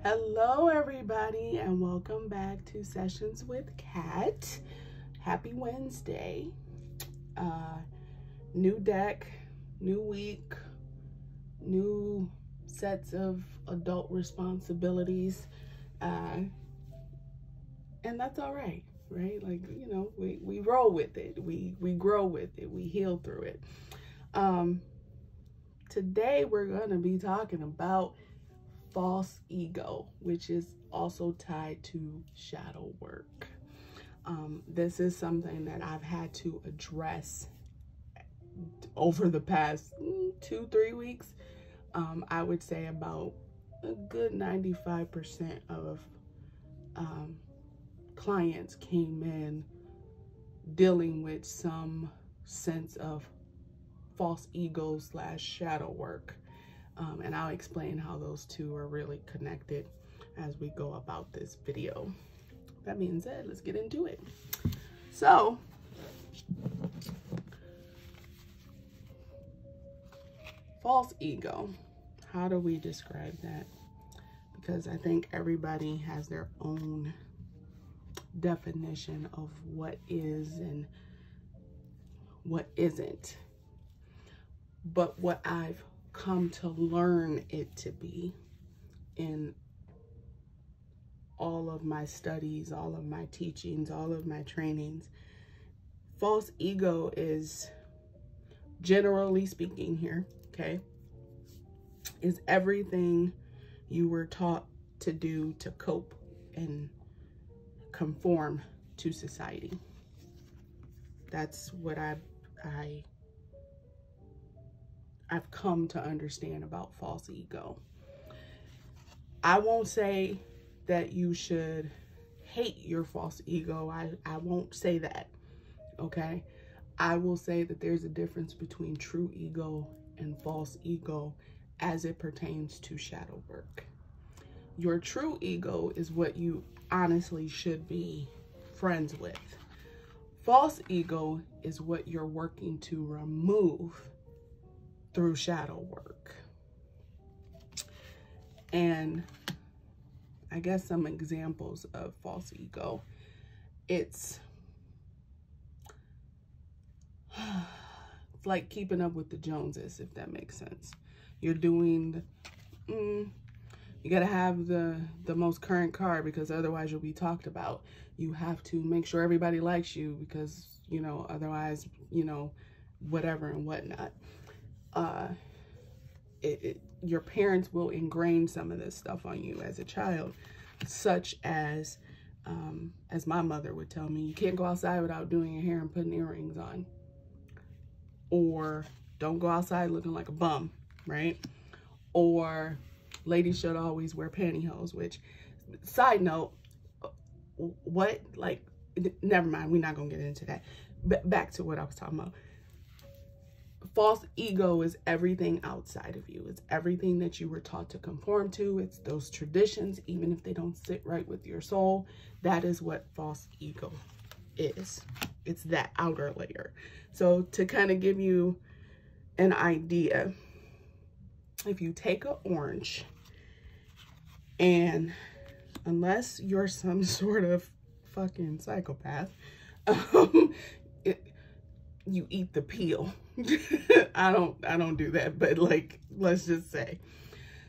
Hello everybody and welcome back to Sessions with Kat. Happy Wednesday. New deck, new week, new sets of adult responsibilities, and that's all right, right? Like, you know, we roll with it, we grow with it, we heal through it. Today we're going to be talking about false ego, which is also tied to shadow work. This is something that I've had to address over the past 2-3 weeks. I would say about a good 95% of clients came in dealing with some sense of false ego / shadow work. And I'll explain how those two are really connected as we go about this video. That being said, let's get into it. So, false ego. How do we describe that? Because I think everybody has their own definition of what is and what isn't. But what I've come to learn it to be in all of my studies, all of my teachings, all of my trainings, false ego is, generally speaking here, okay, is everything you were taught to do to cope and conform to society. That's what I've come to understand about false ego. I won't say that you should hate your false ego. I won't say that, okay? I will say that there's a difference between true ego and false ego as it pertains to shadow work. Your true ego is what you honestly should be friends with. False ego is what you're working to remove through shadow work. And I guess some examples of false ego. It's like keeping up with the Joneses, if that makes sense. You're doing, you gotta have the most current car because otherwise you'll be talked about. You have to make sure everybody likes you because, you know, otherwise, you know, whatever and whatnot. Your parents will ingrain some of this stuff on you as a child, such as my mother would tell me, you can't go outside without doing your hair and putting earrings on, or don't go outside looking like a bum, right? Or ladies should always wear pantyhose, which, side note, what, like, never mind, we're not gonna get into that. Back to what I was talking about. False ego is everything outside of you. It's everything that you were taught to conform to. It's those traditions, even if they don't sit right with your soul. That is what false ego is. It's that outer layer. So to kind of give you an idea, if you take an orange and, unless you're some sort of fucking psychopath, you eat the peel. I don't do that, but like, let's just say.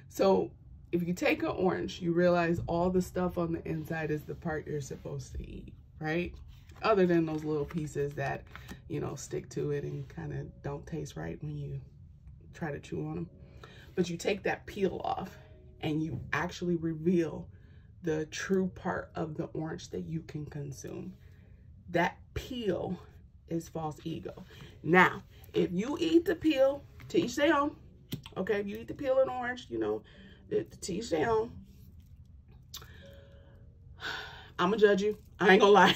So if you take an orange, you realize all the stuff on the inside is the part you're supposed to eat, right? Other than those little pieces that, you know, stick to it and kind of don't taste right when you try to chew on them. But you take that peel off and you actually reveal the true part of the orange that you can consume. That peel is false ego. Now, if you eat the peel, to each their own, okay? If you eat the peel and orange, you know, to each their own. I'm gonna judge you. I ain't gonna lie.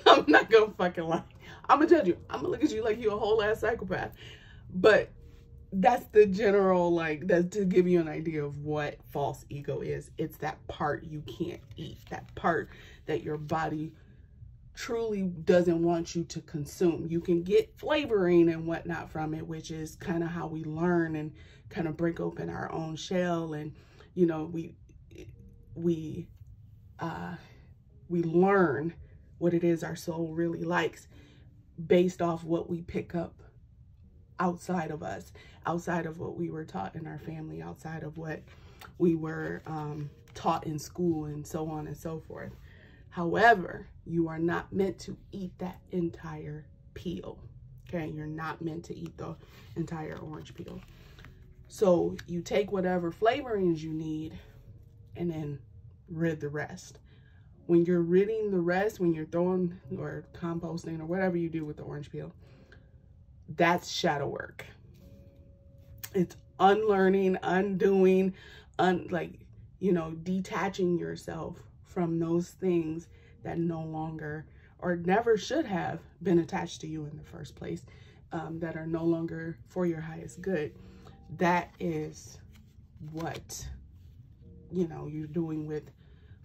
I'm not gonna fucking lie. I'm gonna judge you. I'm gonna look at you like you're a whole ass psychopath. But that's the general, like, that's to give you an idea of what false ego is. It's that part you can't eat, that part that your body truly doesn't want you to consume. You can get flavoring and whatnot from it, which is kind of how we learn and kind of break open our own shell. And, you know, we learn what it is our soul really likes based off what we pick up outside of us, outside of what we were taught in our family, outside of what we were taught in school, and so on and so forth. However, you are not meant to eat that entire peel. Okay, you're not meant to eat the entire orange peel. So you take whatever flavorings you need and then rid the rest. When you're ridding the rest, when you're throwing or composting or whatever you do with the orange peel, that's shadow work. It's unlearning, undoing, detaching yourself from those things that no longer or never should have been attached to you in the first place, that are no longer for your highest good. That is what, you're doing with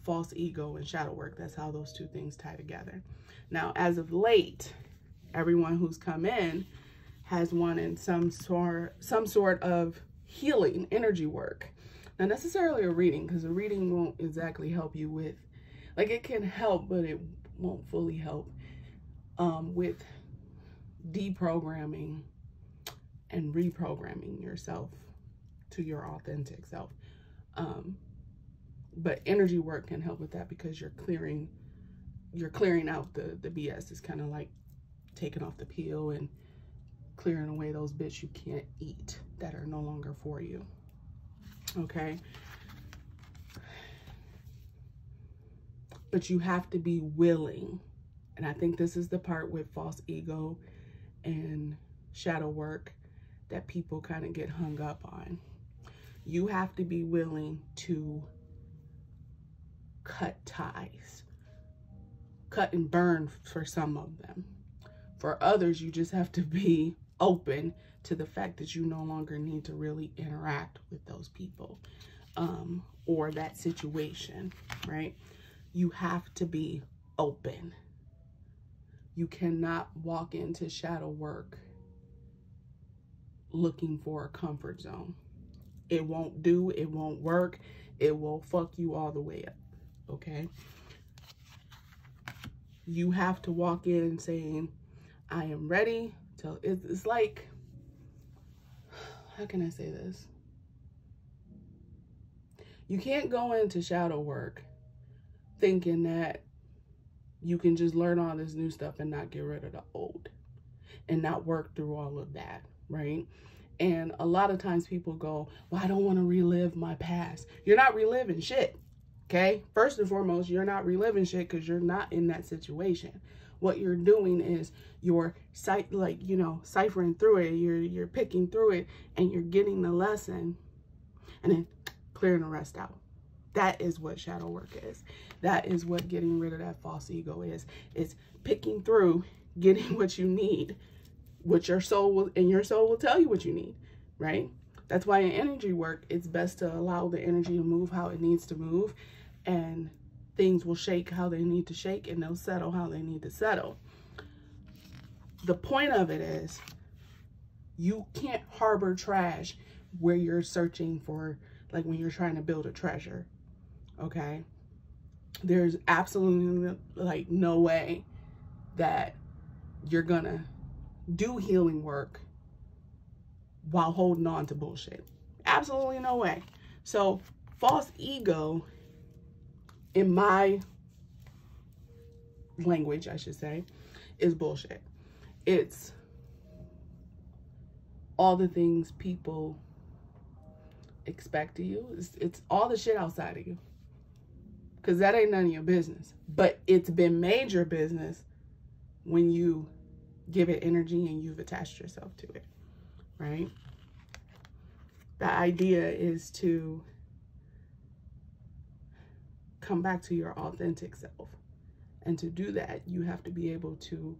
false ego and shadow work. That's how those two things tie together. Now, as of late, everyone who's come in has wanted some sort of healing energy work. Not necessarily a reading, because a reading won't exactly help you with, it can help, but it won't fully help with deprogramming and reprogramming yourself to your authentic self. But energy work can help with that, because you're clearing out the BS. It's kind of like taking off the peel and clearing away those bits you can't eat that are no longer for you. Okay? But you have to be willing. And I think this is the part with false ego and shadow work that people kind of get hung up on. You have to be willing to cut ties, cut and burn for some of them. For others, you just have to be open to the fact that you no longer need to really interact with those people or that situation, right? You have to be open. You cannot walk into shadow work looking for a comfort zone. It won't do, it won't work, it will fuck you all the way up, okay? You have to walk in saying, I am ready to, it's like, how can I say this? You can't go into shadow work thinking that you can just learn all this new stuff and not get rid of the old and not work through all of that, right? And a lot of times people go, well, I don't want to relive my past. You're not reliving shit, okay? First and foremost, you're not reliving shit because you're not in that situation. What you're doing is you're ciphering through it, you're picking through it, and you're getting the lesson and then clearing the rest out. That is what shadow work is. That is what getting rid of that false ego is. It's picking through, getting what you need, what your soul will, and your soul will tell you what you need, right? That's why in energy work, it's best to allow the energy to move how it needs to move, and things will shake how they need to shake, and they'll settle how they need to settle. The point of it is, you can't harbor trash where you're searching for, like when you're trying to build a treasure, okay? There's absolutely no way that you're gonna do healing work while holding on to bullshit. Absolutely no way. So false ego, in my language, I should say, is bullshit. It's all the things people expect of you. It's all the shit outside of you. Because that ain't none of your business. But it's been made your business when you give it energy and you've attached yourself to it, right? The idea is to come back to your authentic self. And to do that, you have to be able to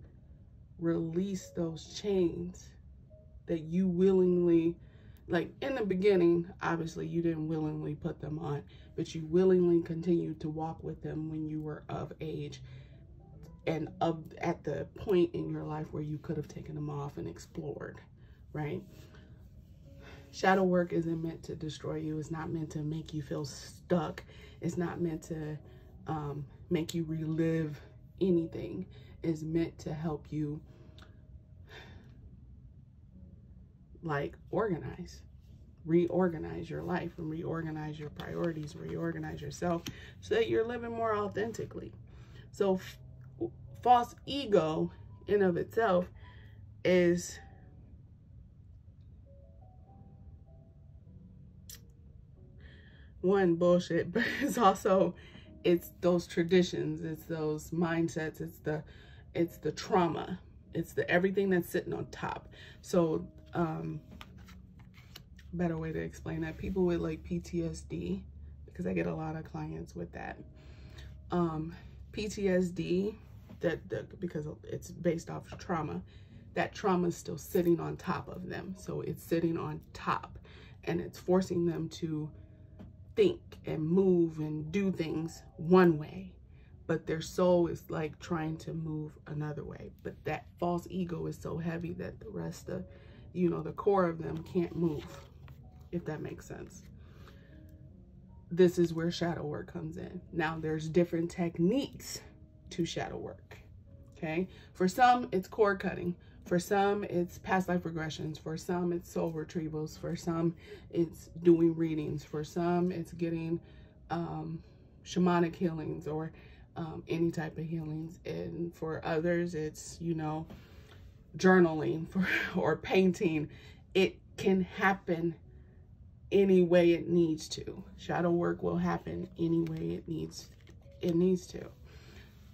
release those chains that you willingly, like in the beginning, obviously you didn't willingly put them on, but you willingly continued to walk with them when you were of age and at the point in your life where you could have taken them off and explored, right? Shadow work isn't meant to destroy you. It's not meant to make you feel stuck. It's not meant to make you relive anything. It's meant to help you like reorganize your life and reorganize your priorities, reorganize yourself so that you're living more authentically. So false ego in of itself is one, bullshit, but it's those traditions, it's those mindsets, it's the trauma, it's the everything that's sitting on top. So better way to explain that, people with like PTSD, because I get a lot of clients with that. PTSD, because it's based off of trauma, that trauma is still sitting on top of them. So it's sitting on top and it's forcing them to think and move and do things one way, but their soul is like trying to move another way. But that false ego is so heavy that the rest of, you know, the core of them can't move, if that makes sense. This is where shadow work comes in. Now, there's different techniques to shadow work, okay? For some, it's cord cutting. For some, it's past life regressions. For some, it's soul retrievals. For some, it's doing readings. For some, it's getting shamanic healings or any type of healings. And for others, it's, you know, journaling or painting. It can happen any way it needs to. Shadow work will happen any way it needs to.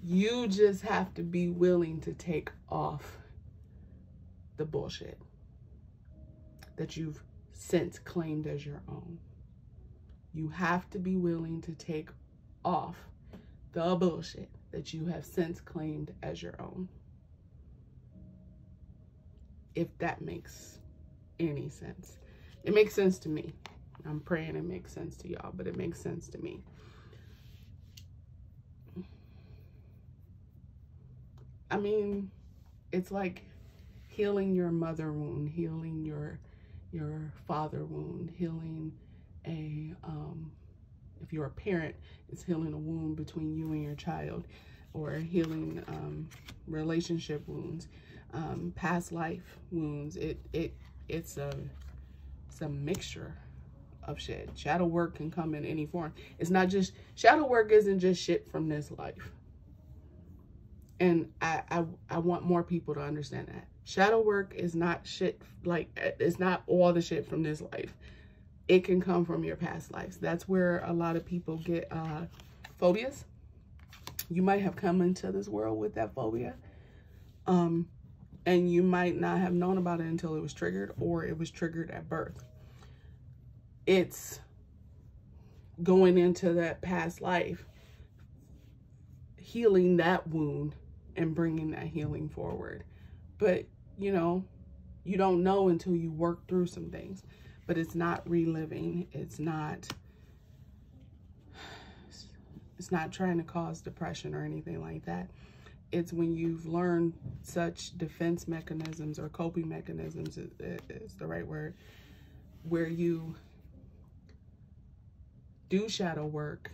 You just have to be willing to take off the bullshit that you've since claimed as your own. You have to be willing to take off the bullshit that you have since claimed as your own. If that makes any sense. It makes sense to me. I'm praying it makes sense to y'all, but it makes sense to me. I mean, it's like healing your mother wound, healing your father wound, healing if you're a parent, it's healing a wound between you and your child, or healing relationship wounds, past life wounds. It's a mixture of shit. Shadow work can come in any form. It's not just, shadow work isn't just shit from this life. And I want more people to understand that. Shadow work is not shit, like, it's not all the shit from this life. It can come from your past lives. That's where a lot of people get phobias. You might have come into this world with that phobia. And you might not have known about it until it was triggered, or it was triggered at birth. It's going into that past life, healing that wound and bringing that healing forward. But, you know, you don't know until you work through some things. But it's not reliving. It's not trying to cause depression or anything like that. It's when you've learned such defense mechanisms or coping mechanisms is the right word, where you do shadow work,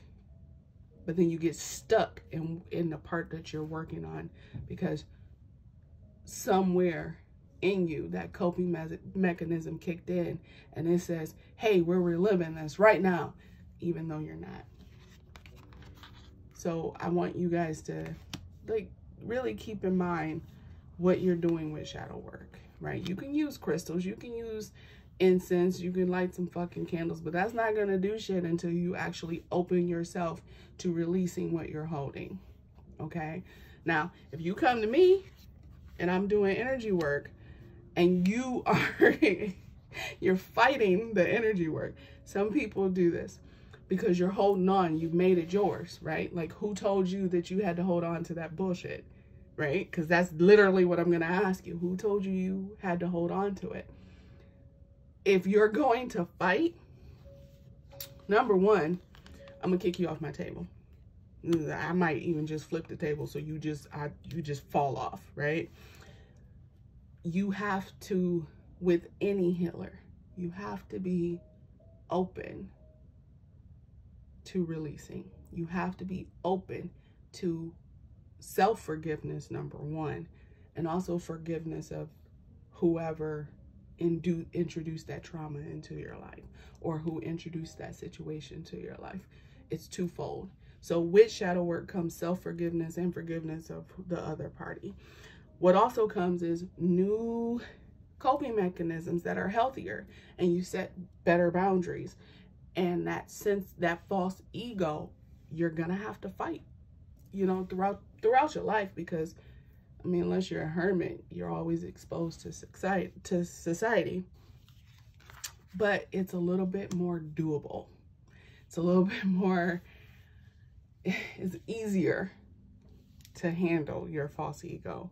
but then you get stuck in the part that you're working on, because somewhere in you that coping mechanism kicked in, and it says, hey, we're reliving this right now, even though you're not. So I want you guys to, like, really keep in mind what you're doing with shadow work, right? You can use crystals, you can use incense, you can light some fucking candles, but that's not gonna do shit until you actually open yourself to releasing what you're holding, okay? Now, if you come to me and I'm doing energy work and you are, you're fighting the energy work. Some people do this because you're holding on, you've made it yours, right? Like, who told you that you had to hold on to that bullshit, right? Because that's literally what I'm gonna ask you. Who told you you had to hold on to it? If you're going to fight, number one, I'm gonna kick you off my table. I might even just flip the table so you just fall off, right? You have to, with any healer, You have to be open to releasing. You have to be open to self-forgiveness, number one, and also forgiveness of whoever introduced that trauma into your life, or who introduced that situation to your life. It's twofold. So with shadow work comes self-forgiveness and forgiveness of the other party. What also comes is new coping mechanisms that are healthier, and you set better boundaries. And that sense, that false ego, you're gonna have to fight, you know, throughout your life, because I mean, unless you're a hermit, you're always exposed to society. But it's a little bit more doable. It's a little bit more, it's easier to handle your false ego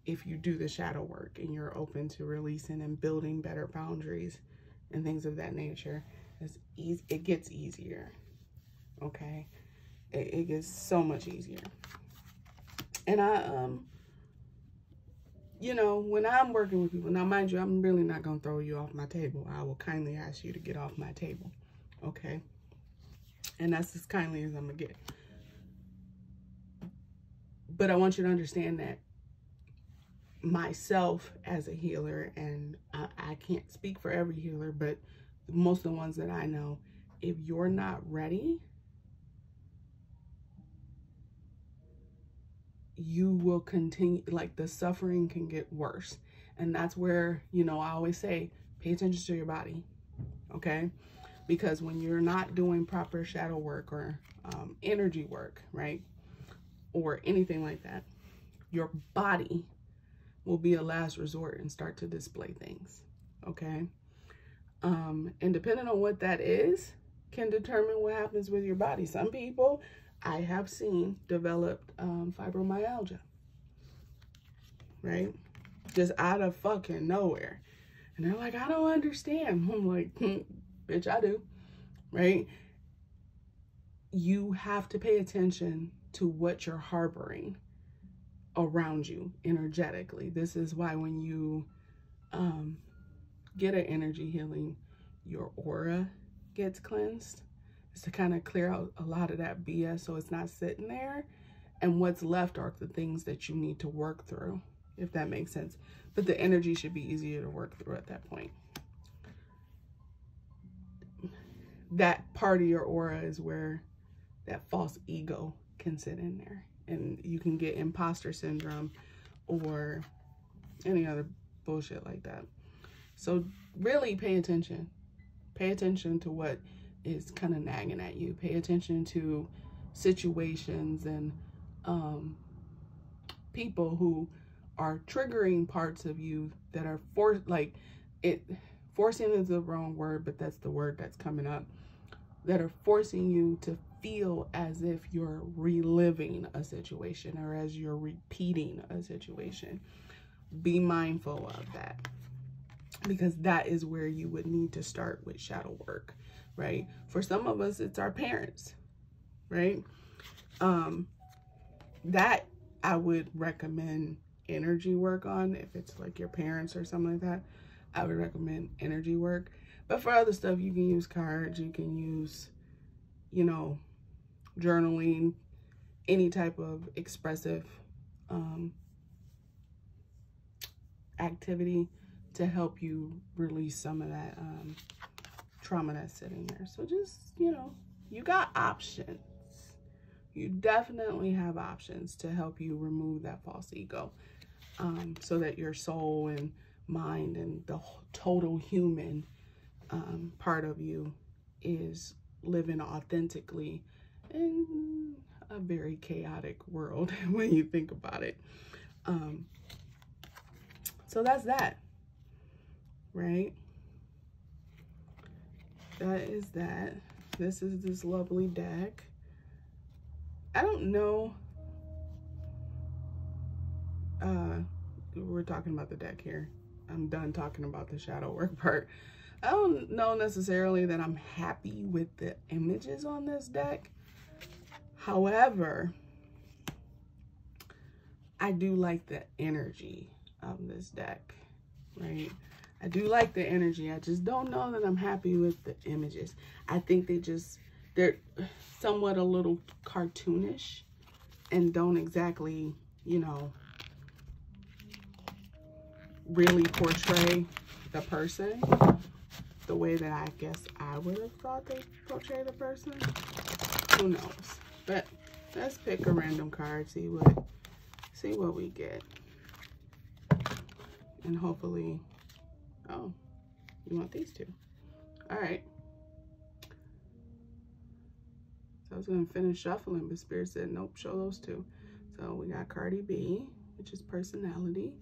if you do the shadow work and you're open to releasing and building better boundaries and things of that nature. It gets easier, okay? It gets so much easier. And you know, when I'm working with people, now mind you, I'm really not going to throw you off my table. I will kindly ask you to get off my table, okay? And that's as kindly as I'm going to get. But I want you to understand that myself as a healer, and I can't speak for every healer, but most of the ones that I know, if you're not ready, you will continue, like the suffering can get worse. And that's where, you know, I always say, pay attention to your body, okay? Because when you're not doing proper shadow work or energy work, right? Or anything like that, your body will be a last resort and start to display things, okay? And depending on what that is, can determine what happens with your body. Some people I have seen developed fibromyalgia, right? Just out of fucking nowhere. And they're like, I don't understand. I'm like, bitch, I do, right? You have to pay attention to what you're harboring around you energetically. This is why when you get an energy healing, your aura gets cleansed. It's to kind of clear out a lot of that BS so it's not sitting there. And what's left are the things that you need to work through, if that makes sense. But the energy should be easier to work through at that point. That part of your aura is where that false ego can sit in there. And you can get imposter syndrome or any other bullshit like that. So really pay attention. Pay attention to what is kind of nagging at you. Pay attention to situations and people who are triggering parts of you that are forcing is the wrong word, but that's the word that's coming up, that are forcing you to feel as if you're reliving a situation or as you're repeating a situation. Be mindful of that, because that is where you would need to start with shadow work, right? For some of us, it's our parents, right? That I would recommend energy work on. If it's like your parents or something like that, I would recommend energy work. But for other stuff, you can use cards, you can use, you know, journaling, any type of expressive activity to help you release some of that trauma that's sitting there. So just, you know, you got options. You definitely have options to help you remove that false ego, so that your soul and mind and the total human part of you is living authentically in a very chaotic world when you think about it. So that's that, right? That is that. This is this lovely deck. I don't know. We're talking about the deck here. I'm done talking about the shadow work part. I don't know necessarily that I'm happy with the images on this deck. However, I do like the energy of this deck, right? I do like the energy. I just don't know that I'm happy with the images. I think they're somewhat a little cartoonish and don't exactly, you know, really portray the person the way that I guess I would have thought they portray the person. Who knows? But let's pick a random card, see what we get. And hopefully, oh, you want these two. All right. So I was gonna finish shuffling, but Spirit said, nope, show those two. So we got Cardi B, which is personality.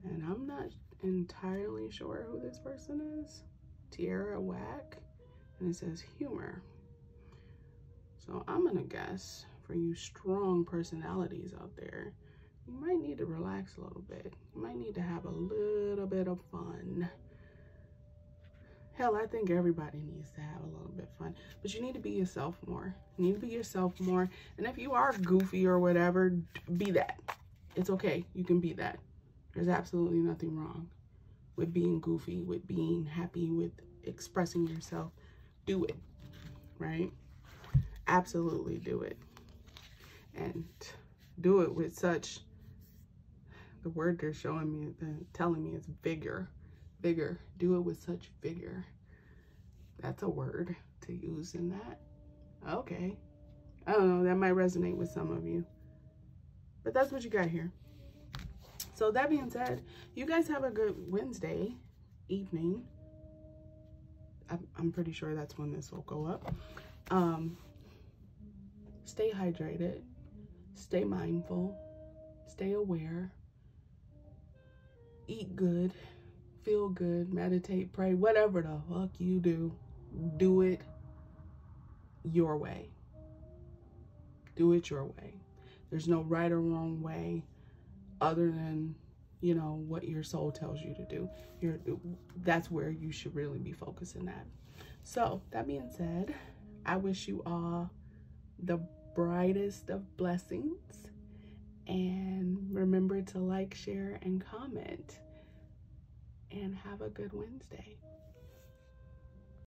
And I'm not entirely sure who this person is. Tierra Whack, and it says humor. So I'm gonna guess for you strong personalities out there, you might need to relax a little bit. You might need to have a little bit of fun. Hell, I think everybody needs to have a little bit of fun, but you need to be yourself more. You need to be yourself more. And if you are goofy or whatever, be that. It's okay. You can be that. There's absolutely nothing wrong with being goofy, with being happy, with expressing yourself. Do it, right? Absolutely do it. And do it with such, the word they're showing me, telling me is vigor. Vigor. Do it with such vigor. That's a word to use in that. Okay. I don't know, that might resonate with some of you. But that's what you got here. So that being said, you guys have a good Wednesday evening. I'm pretty sure that's when this will go up. Stay hydrated. Stay mindful. Stay aware. Eat good. Feel good. Meditate. Pray. Whatever the fuck you do, do it your way. Do it your way. There's no right or wrong way other than, you know, what your soul tells you to do. That's where you should really be focusing at. So that being said, I wish you all the brightest of blessings, and remember to like, share, and comment, and have a good Wednesday.